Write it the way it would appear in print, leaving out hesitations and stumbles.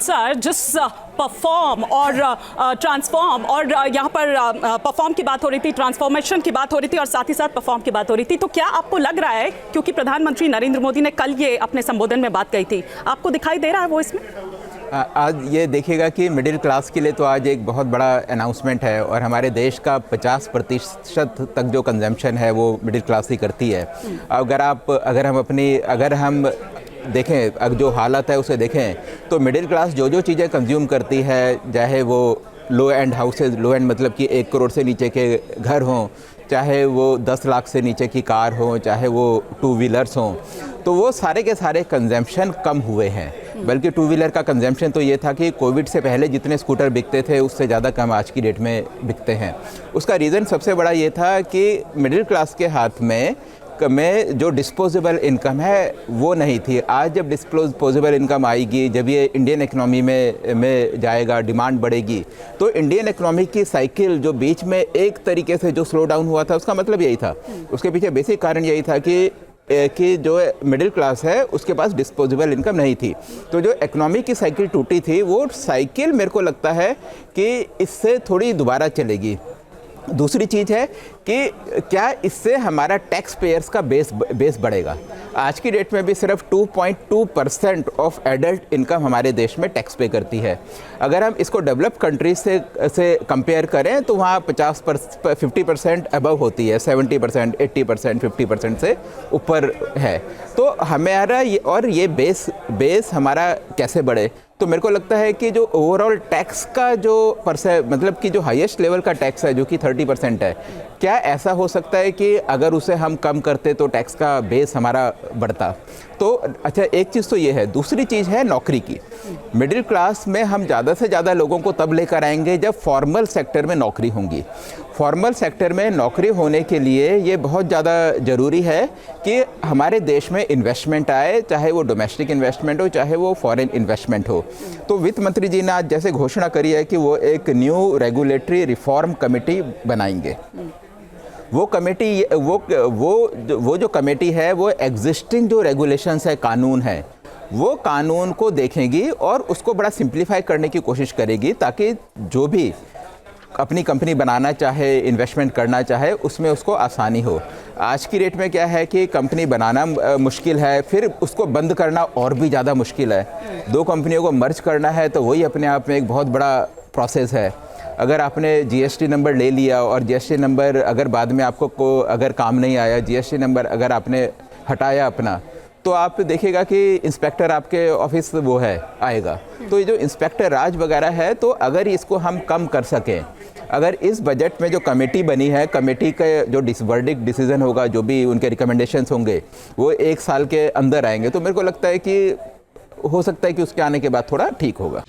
Sir जिस perform और transform और यहाँ पर परफॉर्म की बात हो रही थी, ट्रांसफॉर्मेशन की बात हो रही थी और साथ ही साथ परफॉर्म की बात हो रही थी, तो क्या आपको लग रहा है, क्योंकि प्रधानमंत्री नरेंद्र मोदी ने कल ये अपने संबोधन में बात कही थी, आपको दिखाई दे रहा है वो इसमें? आज ये देखिएगा कि मिडिल क्लास के लिए तो आज एक बहुत बड़ा अनाउंसमेंट है और हमारे देश का 50% तक जो कंजम्पशन है वो मिडिल क्लास ही करती है। अगर हम देखें, अगर जो हालत है उसे देखें तो मिडिल क्लास जो चीज़ें कंज्यूम करती है, चाहे वो लो एंड हाउसेज, लो एंड मतलब कि 1 करोड़ से नीचे के घर हों, चाहे वो 10 लाख से नीचे की कार हो, चाहे वो 2 व्हीलर्स हों, तो वो सारे के सारे कंजम्पशन कम हुए हैं। बल्कि 2 व्हीलर का कंजम्पशन तो ये था कि कोविड से पहले जितने स्कूटर बिकते थे उससे ज़्यादा कम आज की डेट में बिकते हैं। उसका रीज़न सबसे बड़ा ये था कि मिडिल क्लास के हाथ में जो डिस्पोजेबल इनकम है वो नहीं थी। आज जब डिस्पोजेबल इनकम आएगी, जब ये इंडियन इकोनॉमी में जाएगा, डिमांड बढ़ेगी, तो इंडियन इकोनॉमी की साइकिल जो बीच में एक तरीके से जो स्लो डाउन हुआ था उसका मतलब यही था। उसके पीछे बेसिक कारण यही था कि जो मिडिल क्लास है उसके पास डिस्पोजेबल इनकम नहीं थी। तो जो इकोनॉमी की साइकिल टूटी थी वो साइकिल मेरे को लगता है कि इससे थोड़ी दोबारा चलेगी। दूसरी चीज़ है कि क्या इससे हमारा टैक्स पेयर्स का बेस बढ़ेगा। आज की डेट में भी सिर्फ 2.2% ऑफ एडल्ट इनकम हमारे देश में टैक्स पे करती है। अगर हम इसको डेवलप कंट्रीज से कंपेयर करें तो वहाँ 50% अबव होती है, 70%, 80%, 50% से ऊपर है। तो हमारा ये बेस हमारा कैसे बढ़े? तो मेरे को लगता है कि जो ओवरऑल टैक्स का जो मतलब कि जो हाईएस्ट लेवल का टैक्स है जो कि 30% है, क्या ऐसा हो सकता है कि अगर उसे हम कम करते तो टैक्स का बेस हमारा बढ़ता? तो अच्छा, एक चीज़ तो ये है। दूसरी चीज़ है नौकरी की। मिडिल क्लास में हम ज़्यादा से ज़्यादा लोगों को तब लेकर आएंगे जब फॉर्मल सेक्टर में नौकरी होंगी। फॉर्मल सेक्टर में नौकरी होने के लिए ये बहुत ज़्यादा ज़रूरी है कि हमारे देश में इन्वेस्टमेंट आए, चाहे वो डोमेस्टिक इन्वेस्टमेंट हो, चाहे वो फॉरेन इन्वेस्टमेंट हो। तो वित्त मंत्री जी ने आज जैसे घोषणा करी है कि वो एक न्यू रेगुलेटरी रिफॉर्म कमेटी बनाएंगे। वो कमेटी वो जो कमेटी है वो एग्जिस्टिंग जो रेगुलेशंस है, कानून है, वो कानून को देखेगी और उसको बड़ा सिंप्लीफाई करने की कोशिश करेगी ताकि जो भी अपनी कंपनी बनाना चाहे, इन्वेस्टमेंट करना चाहे, उसमें उसको आसानी हो। आज की डेट में क्या है कि कंपनी बनाना मुश्किल है, फिर उसको बंद करना और भी ज़्यादा मुश्किल है। 2 कंपनियों को मर्ज करना है तो वही अपने आप में एक बहुत बड़ा प्रोसेस है। अगर आपने जीएसटी नंबर ले लिया और जीएसटी नंबर अगर बाद में आपको अगर काम नहीं आया, जीएसटी नंबर अगर आपने हटाया अपना, तो आप देखिएगा कि इंस्पेक्टर आपके ऑफिस वो है आएगा। तो ये जो इंस्पेक्टर राज वगैरह है, तो अगर इसको हम कम कर सकें, अगर इस बजट में जो कमेटी बनी है, कमेटी का जो वर्डिक्ट डिसीजन होगा, जो भी उनके रिकमेंडेशंस होंगे, वो 1 साल के अंदर आएंगे, तो मेरे को लगता है कि हो सकता है कि उसके आने के बाद थोड़ा ठीक होगा।